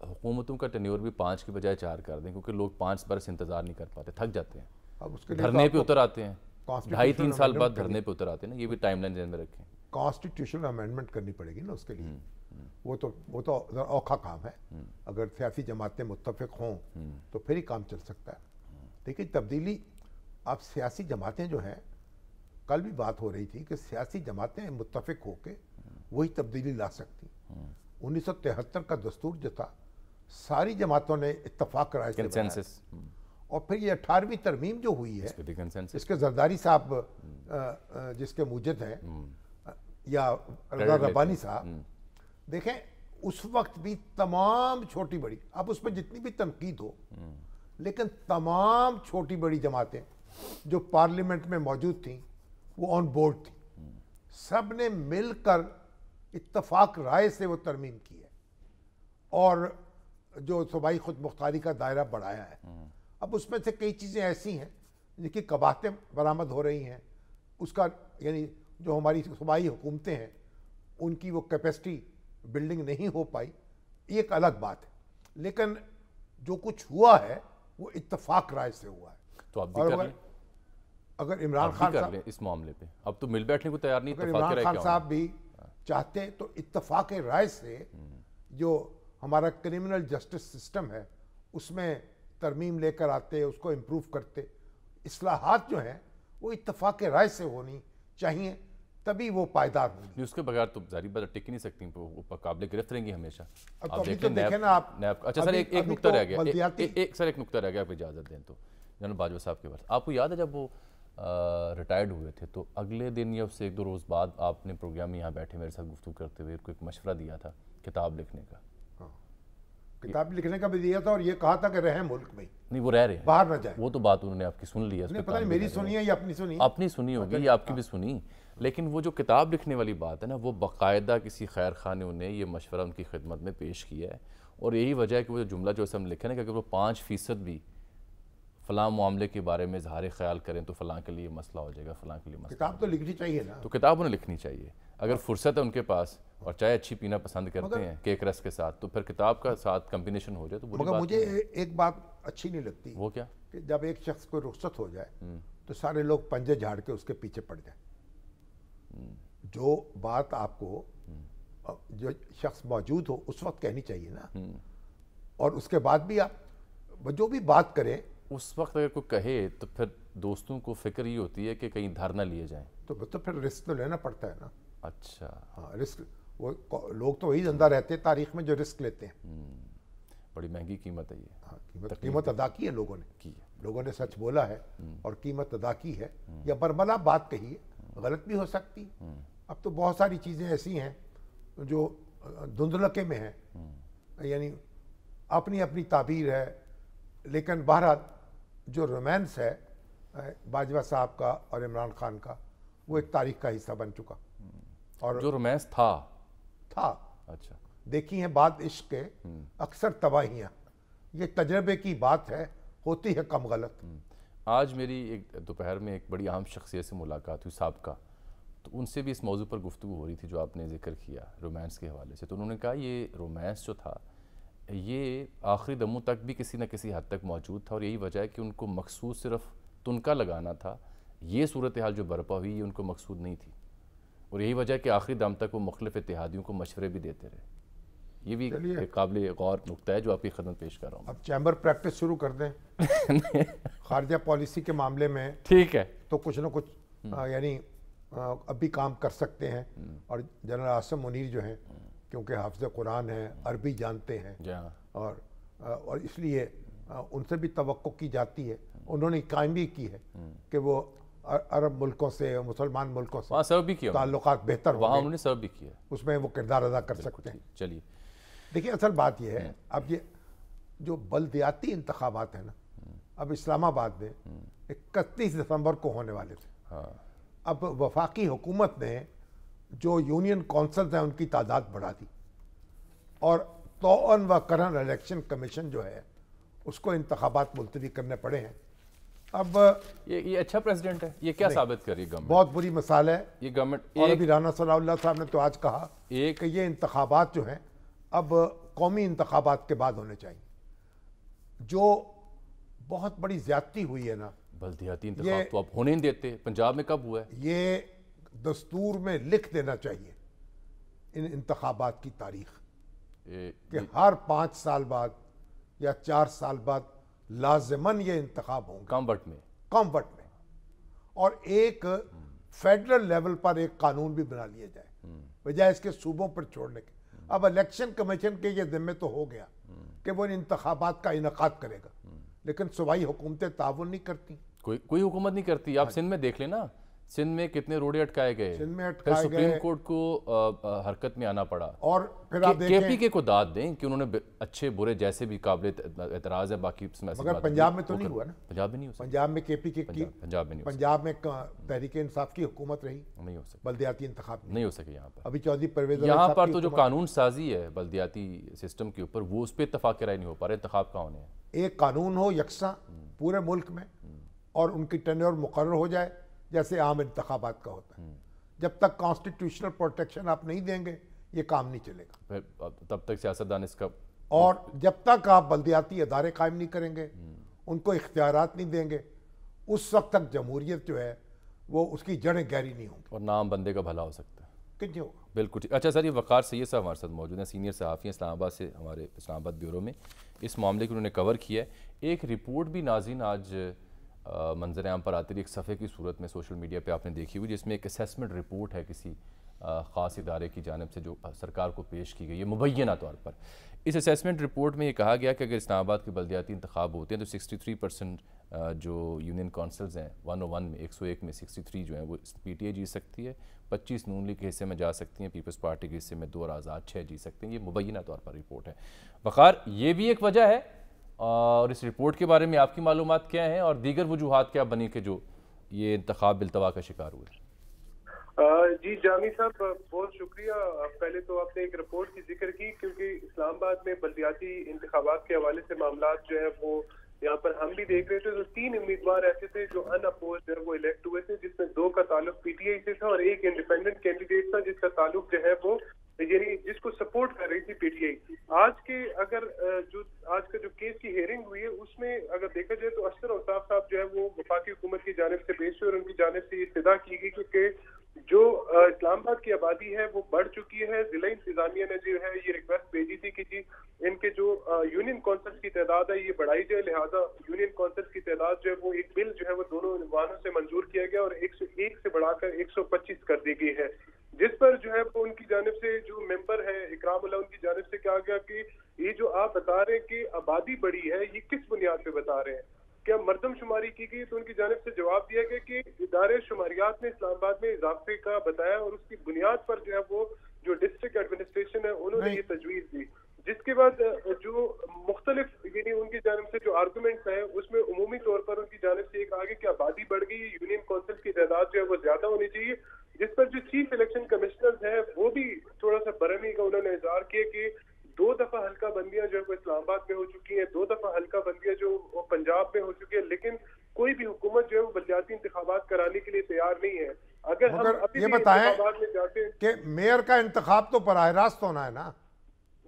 A: हुकूमतों का टेन्योर भी 5 की बजाय 4 कर दें, क्योंकि लोग 5 बरस इंतज़ार नहीं कर पाते, थक जाते हैं,
B: अब उसके
A: धरने पे उतर आते हैं, 2.5-3 साल बाद धरने पे उतर आते हैं ना। ये भी टाइमलाइन ध्यान में रखें।
B: कॉन्स्टिट्यूशनल अमेंडमेंट करनी पड़ेगी ना उसके लिए। वो तो औखा काम है। अगर सियासी जमातें मुत्तफिक हों तो फिर ही काम चल सकता है। देखिए, तब्दीली, आप सियासी जमातें जो हैं कल भी बात हो रही थी कि सियासी जमातें मुत्तफिक होकर वही तब्दीली ला सकती। 1973 का दस्तूर जो था सारी जमातों ने इत्तफाक राय से बनाया। और फिर ये 18वीं तरमीम जो हुई है इसके जरदारी साहब जिसके मुजिद हैं या रज़ा रब्बानी साहब, देखें उस वक्त भी तमाम छोटी बड़ी, अब उस पर जितनी भी तनकीद हो, लेकिन तमाम छोटी बड़ी जमातें जो पार्लियामेंट में मौजूद थीं वो ऑन बोर्ड थी। सब ने मिलकर इत्तफाक राय से वो तरमीम की है और जो सूबाई खुद मुख्तारी का दायरा बढ़ाया है। अब उसमें से कई चीज़ें ऐसी हैं जिनकी कबाहतें बरामद हो रही हैं, उसका यानी जो हमारी सूबाई हुकूमतें हैं उनकी वो कैपेसिटी बिल्डिंग नहीं हो पाई, ये एक अलग बात है। लेकिन जो कुछ हुआ है वो इत्तफाक राय से हुआ है।
A: तो आप भी कर लें,
B: अगर इमरान खान साहब
A: इस मामले पे अब तो मिल बैठने को तैयार नहीं,
B: अगर इमरान खान साहब भी चाहते हैं तो इत्तफाक राय से जो हमारा क्रिमिनल जस्टिस सिस्टम है उसमें तरमीम लेकर आते, उसको इम्प्रूव करते। इस्लाहात जो हैं वो इत्तफाक राय से होनी चाहिए, तभी वो पायदार होंगी।
A: उसके बगैर तो जारी बात टिक नहीं सकती, वो काबिल गिरफ्त रहेंगी हमेशा।
B: अब तो देखें ना आप।
A: अच्छा सर, एक नुकता रह गया, एक नुकता रह गया, आप इजाज़त दें तो जनरल बाजवा साहब के बाद आपको याद है जब वो रिटायर्ड हुए थे तो अगले दिन या उससे 1-2 रोज़ बाद आपने प्रोग्राम में यहाँ बैठे मेरे साथ गुफ्तगू करते हुए उनको एक मशवरा दिया था किताब लिखने का।
B: किताब लिखने का भी दिया था और ये कहा था कि रहें मुल्क में,
A: नहीं वो रह रहे हैं,
B: बाहर न जाए।
A: वो तो बात उन्होंने आपकी सुन ली है,
B: नहीं पता नहीं मेरी सुनी है या अपनी सुनी,
A: अपनी सुनी होगी या आपकी भी सुनी, लेकिन वो जो किताब लिखने वाली बात है ना, वो बाकायदा किसी खैर खां ने उन्हें ये मशवरा उनकी खिदमत में पेश किया है। और यही वजह है कि वो जो जुमला जो हम लिखे ना कि अगर वो 5% भी फ़लाँ मामले के बारे में इज़हार ख्याल करें तो फ़लाँ के लिए मसला हो जाएगा, फ़लाँ के लिए मसला।
B: किताब तो लिखनी चाहिए ना,
A: तो किताब उन्हें लिखनी चाहिए अगर फुर्सत है उनके पास, और चाय अच्छी पीना पसंद करते हैं केक रस के साथ, तो फिर किताब का साथ कम्बिनेशन हो जाए तो
B: मगर मुझे एक बात अच्छी नहीं लगती।
A: वो क्या?
B: कि जब एक शख्स को रुख्सत हो जाए तो सारे लोग पंजे झाड़ के उसके पीछे पड़ जाए। जो बात आपको जो शख्स मौजूद हो उस वक्त कहनी चाहिए ना, और उसके बाद भी आप जो भी बात करें
A: उस वक्त अगर कोई कहे तो फिर दोस्तों को फिक्र ये होती है कि कहीं धार ना लिए जाएं,
B: तो फिर रिस्क तो लेना पड़ता है ना।
A: अच्छा
B: हाँ, रिस्क वो लोग तो वही जिंदा रहते हैं तारीख में जो रिस्क लेते हैं।
A: बड़ी महंगी कीमत है ये।
B: हाँ, कीमत अदा की है लोगों ने, लोगों ने सच बोला है और कीमत अदा की है, या बरबला बात कही है, गलत भी हो सकती। अब तो बहुत सारी चीज़ें ऐसी हैं जो धुंधलके में हैं, यानी अपनी अपनी ताबीर है, लेकिन बहरहाल जो रोमांस है बाजवा साहब का और इमरान खान का वो एक तारीख का हिस्सा बन चुका। और
A: जो रोमांस था
B: अच्छा देखी है बात इश्क के अक्सर तबाहियाँ, ये तजर्बे की बात है, होती है कम गलत।
A: आज मेरी एक दोपहर में एक बड़ी अहम शख्सियत से मुलाकात हुई साहबका, तो उनसे भी इस मौजू पर गुफ्तगू हो रही थी जो आपने जिक्र किया रोमांस के हवाले से। तो उन्होंने कहा ये रोमांस जो था ये आखिरी दमों तक भी किसी न किसी हद तक मौजूद था, और यही वजह है कि उनको मकसूद सिर्फ तुनका लगाना था। ये सूरत हाल जो बरपा हुई ये उनको मकसूद नहीं थी, और यही वजह है कि आखिरी दम तक वो मुख्तलिफ इत्तेहादियों को मशवरे भी देते रहे। ये भी एक काबिल गौर नुक्ता है जो आपकी खिदमत पेश कर रहा हूँ।
B: अब चैम्बर प्रैक्टिस शुरू कर दें खारजा पॉलिसी के मामले में,
A: ठीक है,
B: तो कुछ न कुछ यानी अब भी काम कर सकते हैं। और जनरल आसिम मुनीर जो हैं, क्योंकि हाफिज़ कुरान हैं, अरबी जानते हैं, और इसलिए उनसे भी तवक्को की जाती है। उन्होंने कायम भी की है कि वो अरब मुल्कों से, मुसलमान मुल्कों से
A: सर्व भी किया,
B: ताल्लुकात बेहतर
A: वहाँ उन्होंने सर्व भी किया,
B: उसमें वो किरदार अदा कर सकते हैं।
A: चलिए
B: देखिए असल बात यह है, अब ये जो बल्दियाती इंतखाबात हैं ना, अब इस्लामाबाद में 31 दिसंबर को होने वाले थे। अब वफाकी हुकूमत ने जो यूनियन कौंसल्स हैं उनकी तादाद बढ़ा दी, और तौअन व करन इलेक्शन कमीशन जो है उसको इंतखाबात मुलतवी करने पड़े हैं। अब
A: ये अच्छा प्रेसिडेंट है, ये क्या साबित कर रही है गवर्नमेंट?
B: बहुत बुरी मिसाल है
A: ये गवर्नमेंट।
B: और अभी राना सलाउल्लाह साहब ने तो आज कहा कि ये इंतखाबात जो हैं अब कौमी इंतखाबात के बाद होने चाहिए। जो बहुत बड़ी ज्यादती हुई है ना,
A: बल्दियाती इंतखाब तो आप होने नहीं देते। पंजाब में कब हुआ है?
B: ये दस्तूर में लिख देना चाहिए इन इंतखाबात की तारीख, कि हर 5 साल बाद या 4 साल बाद लाजमन ये इंतखाब होंगे
A: कॉम्बट में,
B: और एक फेडरल लेवल पर एक कानून भी बना लिया जाए, बजाय इसके सूबों पर छोड़ने के। अब इलेक्शन कमीशन के ये जिम्मे तो हो गया कि वो इन इंतखाबात का इनकाद करेगा, लेकिन सूबाई हुकूमतें ताउन नहीं करती,
A: कोई हुकूमत नहीं करती। आप सिंध में देख लेना, सिंध में कितने रोड़े अटकाए गए,
B: सिंध में
A: फिर
B: अटकाए
A: सुप्रीम
B: गए।
A: कोर्ट को हरकत में आना पड़ा।
B: और फिर आप देखें
A: केपीके को दाद दें कि उन्होंने अच्छे बुरे जैसे भी काबिल एतराज़ है, बाकी
B: मगर पंजाब में तो नहीं हुआ ना,
A: पंजाब में नहीं हो सकता,
B: पंजाब में केपीके की,
A: पंजाब में नहीं हो
B: पंजाब में तहरीक इंसाफ की हुकूमत रही,
A: नहीं हो सकता,
B: बल्दियाती इंतखाब
A: नहीं हो सके यहाँ पर।
B: अभी चौधरी परवेज
A: यहाँ पर तो जो कानून साजी है बल्दियाती सिस्टम के ऊपर, वो उस पर इत्तफाक राय नहीं हो पा रहा, इंतखाब कहाँ होने हैं।
B: एक कानून हो यकसा पूरे मुल्क में और उनकी टेन्योर मुकर्रर हो जाए जैसे आम इंतखाबात का होता है। जब तक कॉन्स्टिट्यूशनल प्रोटेक्शन आप नहीं देंगे ये काम नहीं चलेगा,
A: फिर तब तक सियासतदान इसका,
B: और जब तक आप बल्दियाती अदारे कायम नहीं करेंगे, उनको इख्तियारात नहीं देंगे, उस वक्त तक जमहूरियत जो है वो उसकी जड़ें गहरी नहीं होंगी
A: और नाम बंदे का भला हो सकता है।
B: कितनी होगा।
A: बिल्कुल ठीक। अच्छा सर, ये वक़ार सैयद साहब हमारे साथ मौजूद हैं, सीनियर सहाफ़ी हैं इस्लामाबाद से, हमारे इस्लामाबाद ब्यूरो में इस मामले को उन्होंने कवर किया है। एक रिपोर्ट भी नाज़रीन आज मंजर आम पर आती रही, एक सफ़े की सूरत में सोशल मीडिया पे आपने देखी हुई, जिसमें एक असेसमेंट रिपोर्ट है किसी ख़ास इदारे की जानिब से जो सरकार को पेश की गई है मुबैना तौर पर। इस असेसमेंट रिपोर्ट में ये कहा गया कि अगर इस्लामाबाद के बल्दियाती इंतखाब होते हैं तो 63% जो यूनियन काउंसिल्स हैं 101 में 101 में 63 जो हैं वो PTI जीत सकती है, 25 नून लीग के हिस्से में जा सकती हैं, पीपल्स पार्टी के हिस्से में 2 और आज़ाद 6 जीत सकते हैं। ये मुबैना तौर पर रिपोर्ट है। वक़ार, ये भी एक वजह है, और इस रिपोर्ट के बारे में आपकी मालूमात क्या हैं और दीगर वजूहात क्या बनी कि जो ये इंतखाब बिल्तवा का शिकार हुए?
D: जी जामी साहब, बहुत शुक्रिया। पहले तो आपने एक रिपोर्ट की जिक्र की, क्योंकि इस्लामाबाद में बल्दियाती इंतखाबात के हवाले से मामलात जो है वो यहाँ पर हम भी देख रहे थे। तो 3 उम्मीदवार ऐसे थे जो अनअपोज्ड है वो इलेक्ट हुए थे, जिसमें 2 का ताल्लुक PTI से था और एक इंडिपेंडेंट कैंडिडेट था जिसका ताल्लुक जो है वो यानी जिसको सपोर्ट कर रही थी PTI। आज का जो केस की हेयरिंग हुई है उसमें अगर देखा जाए तो अशर औसाफ साहब जो है वो वफाकी हुकूमत की जानिब से पेश हुए और उनकी जानिब से इस्तदा की गई क्योंकि जो इस्लामाबाद की आबादी है वो बढ़ चुकी है। जिला इंतजामिया ने जो है ये रिक्वेस्ट भेजी थी कि जी इनके जो यूनियन काउंसिल्स की तादाद है ये बढ़ाई जाए, लिहाजा यूनियन काउंसिल्स की तादाद जो है वो एक बिल जो है वो दोनों वाहनों से मंजूर किया गया और 101 से बढ़ाकर 125 कर दी गई है, जिस पर जो है वो उनकी जानिब से जो मेंबर है इकरामुल्लाह उनकी जानिब से कहा गया कि ये जो आप बता रहे हैं कि आबादी बढ़ी है ये किस बुनियाद पे बता रहे हैं, क्या मर्दम शुमारी की गई? तो उनकी जानिब से जवाब दिया गया कि इदारे शुमारियात ने इस्लामाबाद में इजाफे का बताया और उसकी बुनियाद पर जो है वो जो डिस्ट्रिक्ट एडमिनिस्ट्रेशन है उन्होंने ये तजवीज़ दी, जिसके बाद जो मुख्तलिफ यानी उनकी जानिब से जो आर्गूमेंट्स हैं उसमें उमूमी तौर पर उनकी जानिब से ये कहा गया कि आबादी बढ़ गई, यूनियन काउंसिल की तादाद जो है वो ज्यादा होनी चाहिए, जिस पर जो चीफ इलेक्शन कमिश्नर है वो भी थोड़ा सा बरहमी का उन्होंने इजहार किया कि 2 दफा हल्का बंदियां जो है वो इस्लामाबाद में हो चुकी हैं, 2 दफा हल्का बंदियां जो पंजाब में हो चुकी है, लेकिन कोई भी हुकूमत जो है वो बल्दियाती इंतखाबात कराने के लिए तैयार नहीं है। अगर हम अभी
B: ये
D: भी
B: बताएं
D: इंतखाबात में जाते हैं
B: कि मेयर का इंतखाब तो बराह रास्त होना है ना?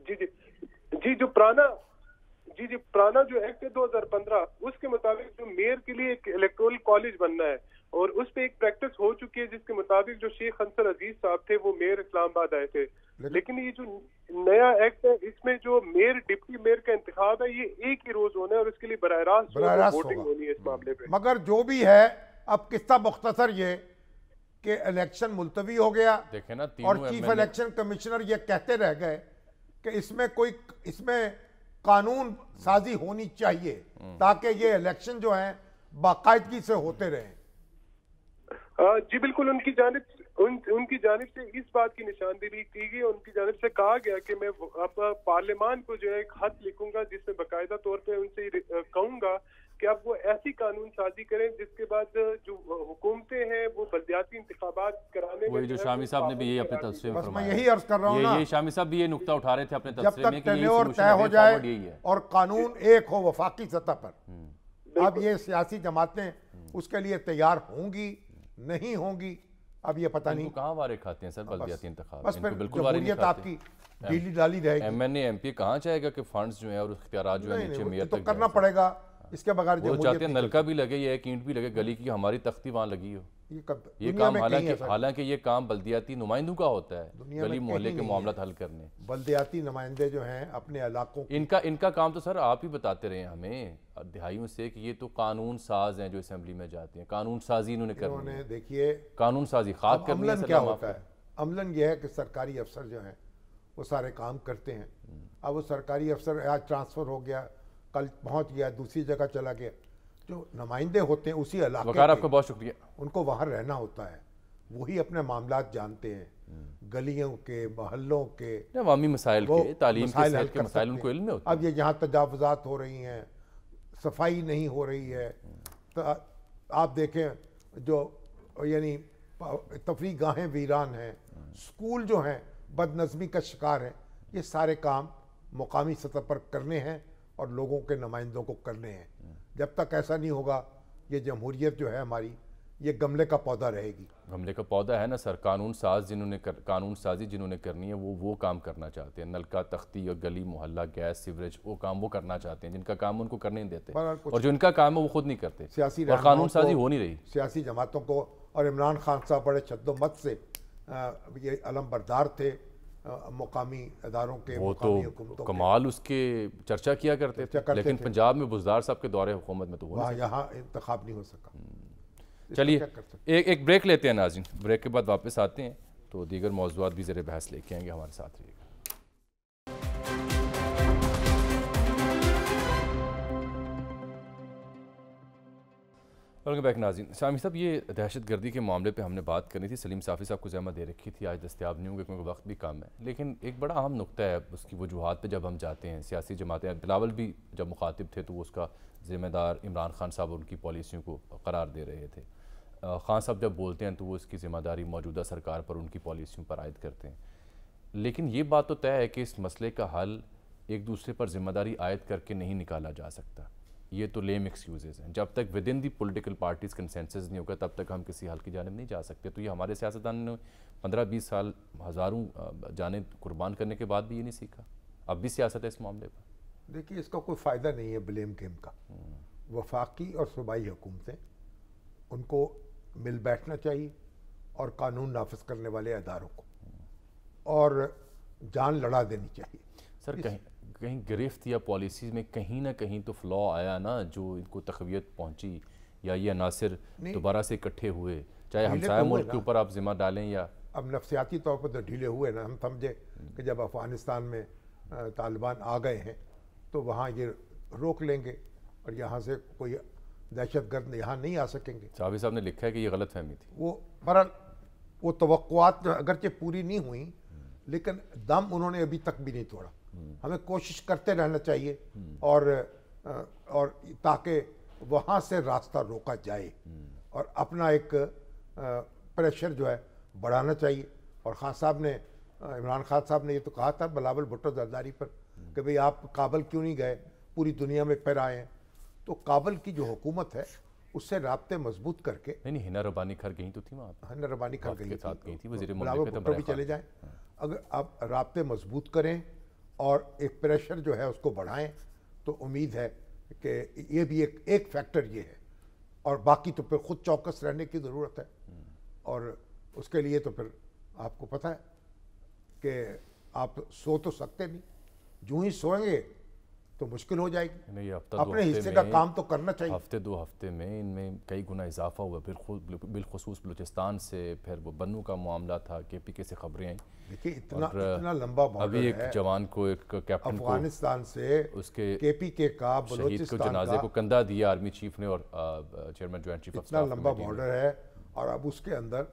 D: जी जो पुराना जो एक्ट है 2015 उसके मुताबिक जो मेयर के लिए एक इलेक्टोरल कॉलेज बनना है और उस पे एक प्रैक्टिस हो चुकी है, जिसके मुताबिक जो शेख अंसर अजीज साहब थे वो मेयर इस्लामाबाद आए थे, लेकिन ये जो नया एक्ट है इसमें जो मेयर डिप्टी मेयर का इंतखाब है ये एक ही रोज होना है और इसके लिए बराह रास्त वोटिंग होनी है इस मामले पे।
B: मगर जो भी है अब किस्सा मुख्तसर ये कि इलेक्शन मुलतवी हो गया,
A: देखे ना,
B: और चीफ इलेक्शन कमिश्नर ये कहते रह गए कि इसमें कानून साजी होनी चाहिए ताकि ये इलेक्शन जो है बाकायदगी से होते रहे।
D: जी बिल्कुल, उनकी जानिब से इस बात की निशानदेही की गई, उनकी जानिब से कहा गया कि मैं अब पार्लियामान को जो है एक खत लिखूंगा जिसमें बाकायदा तौर पे उनसे कहूंगा कि अब वो ऐसी कानून साजी करें जिसके बाद जो हुकूमतें हैं वो बल्दियाती इंतखाबात कराने में,
A: जो शामी साहब ने भी यही अपने तबसरे में
B: मैं यही अर्ज कर रहा हूँ ना,
A: शामी साहब भी ये नुक्ता उठा रहे थे अपने
B: जब
A: तबसरे में
B: तक
A: कि
B: टेन्योर तय हो जाए और कानून एक हो वफाकी सतह पर। अब ये सियासी जमातें उसके लिए तैयार होंगी नहीं होंगी अब ये पता नहीं।
A: कहाँ वारे खाते हैं सर बल्दियाती इंतखाब,
B: बस फिर
A: बिल्कुल वारे नहीं
B: जमहूरियत आपकी ढीली डाली रहेगी।
A: MNA MP कहाँ चाहेगा कि फंड्स जो है और इख्तियारात जो है नीचे मेयर
B: तो
A: तक
B: करना पड़ेगा, इसके बगैर
A: वो चाहते हैं नलका भी लगे या एक ईंट भी लगे गली की हमारी तख्ती वहाँ लगी हो। یہ کام حالانکہ یہ کام بلدیاتی نمائندوں کا ہوتا ہے، گلی محلے کے معاملات حل کرنے.
B: بلدیاتی نمائندے جو ہیں اپنے علاقوں
A: ان کا کام تو سر آپ ہی بتاتے رہے ہیں ہمیں دہائیوں سے کہ یہ تو قانون ساز ہیں جو اسمبلی میں جاتے ہیں، قانون سازی انہوں نے کرنی ہے.
B: دیکھیے
A: قانون سازی خاک کرنی ہے.
B: عملاً کیا ہوتا ہے؟ عملاً یہ ہے کہ سرکاری افسر جو ہیں وہ سارے کام کرتے ہیں. اب وہ سرکاری افسر آج ٹرانسفر ہو گیا، کل پہنچ گیا دوسری جگہ چلا گیا. جو نمائندے ہوتے ہیں اسی علاقے
A: وقار آپ کا بہت شکریہ.
B: ان کو وہاں رہنا ہوتا ہے، وہی اپنے معاملات جانتے ہیں، گلیوں کے، محلوں کے،
A: عوامی مسائل کے، تعلیم کے، صحت کے مسائل ان کو علم میں ہوتا ہے.
B: اب یہ جہاں تجاوزات ہو رہی ہیں، صفائی نہیں ہو رہی ہے، تو آپ دیکھیں جو یعنی تفریح گاہیں ویران ہیں، اسکول جو ہیں بد نظمی کا شکار ہیں. یہ سارے کام مقامی سطح پر کرنے ہیں اور لوگوں کے نمائندوں کو کرنے ہیں. جب تک ایسا نہیں ہوگا یہ جمہوریت جو ہے ہماری یہ گملے کا پودا رہے گی.
A: گملے کا پودا ہے نا سر. قانون سازی جنہوں نے کرنی ہے وہ کام کرنا چاہتے ہیں. نلکا تختی اور گلی محلہ گیس سیوریج وہ کام وہ کرنا چاہتے ہیں جن کا کام ان کو کرنے نہیں دیتے، اور جو ان کا کام ہے وہ خود نہیں کرتے، اور قانون سازی ہو نہیں رہی.
B: سیاسی جماعتوں کو، اور عمران خان صاحب بڑے شد و مت سے یہ علم بردار تھے مقامی اداروں کے،
A: وہ تو کمال اس کے چرچا کیا کرتے تھے، لیکن پنجاب میں بزدار صاحب کے دور حکومت میں تو
B: وہاں یہاں انتخاب نہیں ہو سکا.
A: چلیے ایک بریک لیتے ہیں ناظرین، بریک کے بعد واپس آتے ہیں تو دیگر موضوعات بھی زیر بحث لے کے آئیں گے. ہمارے ساتھ رہیے گا. ویلکم بیک ناظرین. سامی صاحب یہ دہشت گردی کے معاملے پہ ہم نے بات کرنی تھی، سلیم صافی صاحب کو زحمت دے رکھی تھی، آج دستیاب نہیں ہوں گے کیونکہ وقت بھی کم ہے. لیکن ایک بڑا اہم نقطہ ہے اس کی وجوہات پہ جب ہم جاتے ہیں. سیاسی جماعتیں، بلاول بھی جب مخاطب تھے تو وہ اس کا ذمہ دار عمران خان صاحب ان کی پالیسیوں کو قرار دے رہے تھے. خان صاحب جب بولتے ہیں تو وہ اس کی ذمہ داری موجودہ سرکار پر ان کی پالیسیوں پر عائد کرتے ہیں. لیکن یہ بات تو طے ہے کہ اس مسئلے کا حل ایک دوسرے پر ذمہ داری عائد کر کے نہیں نکالا جا سکتا. یہ تو لیم ایکسکیوزز ہیں. جب تک with in the political parties consensus نہیں ہوگا تب تک ہم کسی حل کی جانب نہیں جا سکتے. تو یہ ہمارے سیاستدان نے 15-20 سال ہزاروں جانیں قربان کرنے کے بعد بھی یہ نہیں سیکھا. اب بھی سیاست ہے اس معاملے پر.
B: دیکھیے اس کا کوئی فائدہ نہیں ہے بلیم گیم کا. وفاقی اور صوبائی حکومتیں ان کو مل بیٹھنا چاہیے اور قانون نافذ کرنے والے اداروں کو، اور جان لڑا دینی چاہیے.
A: سر کہیں گرفت یا پالیسیز میں کہیں نہ کہیں تو فلا آیا نا جو ان کو تقویت پہنچی، یا یہ عناصر دوبارہ سے اکٹھے ہوئے، چاہے ہمسایہ ملک کے اوپر آپ ذمہ ڈالیں یا.
B: اب نفسیاتی طور پر تو ڈھیلے ہوئے نا. ہم سمجھے کہ جب افغانستان میں طالبان آ گئے ہیں تو وہاں یہ روک لیں گے اور یہاں سے کوئی دہشت گرد یہاں نہیں آ سکیں گے.
A: صافی صاحب نے لکھا ہے کہ یہ غلط فہمی تھی.
B: وہ توقعات اگرچہ پوری نہیں ہوئیں لیکن دم انہوں نے ابھی تک بھی نہیں توڑا. ہمیں کوشش کرتے رہنا چاہیے اور تاکہ وہاں سے راستہ روکا جائے اور اپنا ایک پریشر جو ہے بڑھانا چاہیے. اور خان صاحب نے، عمران خان صاحب نے یہ تو کہا تھا بلاول بھٹو زرداری پر کہ بھئی آپ کابل کیوں نہیں گئے، پوری دنیا میں پھر آئے ہیں. تو کابل کی جو حکومت ہے اس سے رابطے مضبوط کر کے.
A: نہیں، ہنا ربانی کھر گئی تو تھی وہاں.
B: ہنا ربانی کھر گئی
A: تھی، وزیر
B: بلاول بھٹو بھی چلے جائیں. اگر آپ رابطے مضبوط کریں اور ایک پریشر جو ہے اس کو بڑھائیں تو امید ہے کہ یہ بھی ایک فیکٹر یہ ہے. اور باقی تو پھر خود چوکس رہنے کی ضرورت ہے. اور اس کے لیے تو پھر آپ کو پتہ ہے کہ آپ سو تو سکتے نہیں، جو ہی سوئیں گے تو مشکل ہو جائے گی. اپنے حصے کا کام تو کرنا چاہیے.
A: ہفتے 2 ہفتے میں ان میں کئی گنا اضافہ ہوا. بالخصوص بلوچستان سے، پھر وہ بنو کا معاملہ تھا، کے پی کے سے خبریں آئیں.
B: دیکھیے اتنا لمبا بارڈر ہے.
A: ابھی ایک جوان کو، ایک کیپٹن کو
B: افغانستان سے اس کے کے پی کے کا
A: شہید کو جنازے کو کندھا دیا آرمی چیف نے اور chairman joint chief of
B: staff. اتنا لمبا بارڈر ہے اور اب اس کے اندر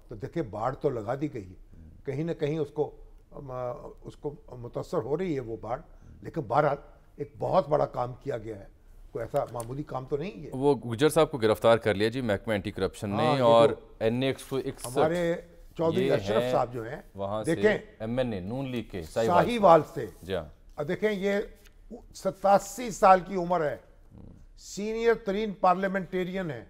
B: تو دیکھیں باڑ تو لگا دی گئی ہے، کہیں نہ کہیں اس کو متاثر ہو رہی ہے وہ باڑ. لیکن بہرحال ایک بہت بڑا کام کیا گیا ہے، کوئی ایسا معمولی کام تو نہیں ہے.
A: وہ گجر صاحب کو گرفتار کر لیا جی محکمہ اینٹی کرپشن نے، اور NA-161
B: ہمارے چودھری اشرف صاحب جو ہیں
A: وہاں سے MNA نون لیگ کے
B: ساہیوال سے.
A: جی ہاں،
B: دیکھیں یہ 87 سال کی عمر ہے، سینئر ترین پارلیمنٹیرین ہے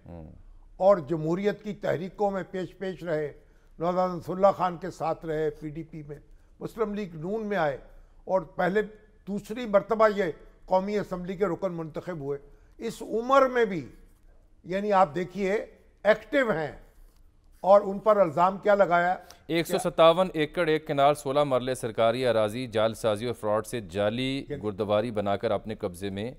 B: اور جمہوریت کی تحریکوں میں پیش رہے. مولانا نصر اللہ خان کے ساتھ رہے، PDP میں، مسلم لیگ نون میں آئے اور پہلے دوسری مرتبہ یہ قومی اسمبلی کے رکن منتخب ہوئے. اس عمر میں بھی یعنی آپ دیکھیے ایکٹیو ہیں और उन पर इल्ज़ाम क्या लगाया?
A: 157 एकड़ एक किनाल 16 मरले सरकारी अराजी जालसाजी और फ्रॉड से जाली गुरुद्वारी बनाकर अपने कब्जे में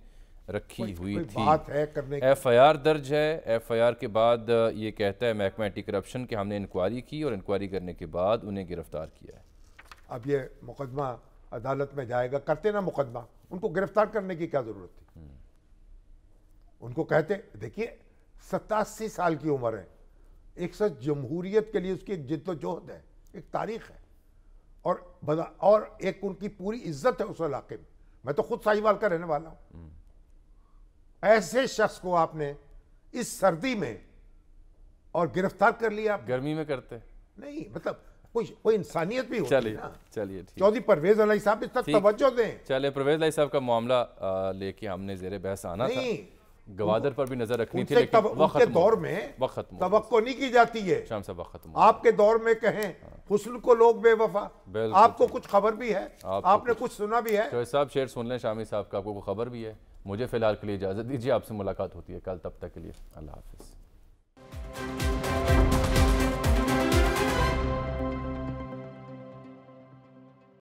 A: रखी हुई
B: कोई
A: थी।
B: बात है करने की?
A: FIR दर्ज है। FIR के बाद ये कहता है महकमा एंटी करप्शन कि हमने इंक्वायरी की और इंक्वायरी करने के बाद उन्हें गिरफ्तार किया है।
B: अब ये मुकदमा अदालत में जाएगा, करते ना मुकदमा, उनको गिरफ्तार करने की क्या जरूरत थी? उनको कहते, देखिए 87 साल की उम्र है, एक सच जमहूरियत के लिए उसकी एक जिद्दोजहद है, एक तारीख है, और एक उनकी पूरी इज्जत है उस इलाके में। मैं तो खुद साहिवाल का रहने वाला हूं। ऐसे शख्स को आपने इस सर्दी में और गिरफ्तार कर लिया।
A: गर्मी में करते
B: नहीं, मतलब कोई इंसानियत भी होती है ना।
A: चलिए ठीक।
B: चौधरी परवेज अली साहब इस तक तवज्जो दें।
A: चलिए, परवेज अली साहब का मामला लेके हमने जेरे बहस आना था, गवादर पर भी नजर रखनी थी, लेकिन
B: उनके दौर में तवक्को नहीं की जाती है।
A: शाम साहब वक्त खत्म।
B: आपके दौर में कहें हुस्न को लोग बेवफा, आपको कुछ खबर भी है, आपने कुछ सुना भी है।
A: शोएब साहब शेर सुन लें शामी साहब का, आपको खबर भी है। मुझे फिलहाल के लिए इजाजत दीजिए, आपसे मुलाकात होती है कल, तब तक के लिए अल्लाह हाफिज।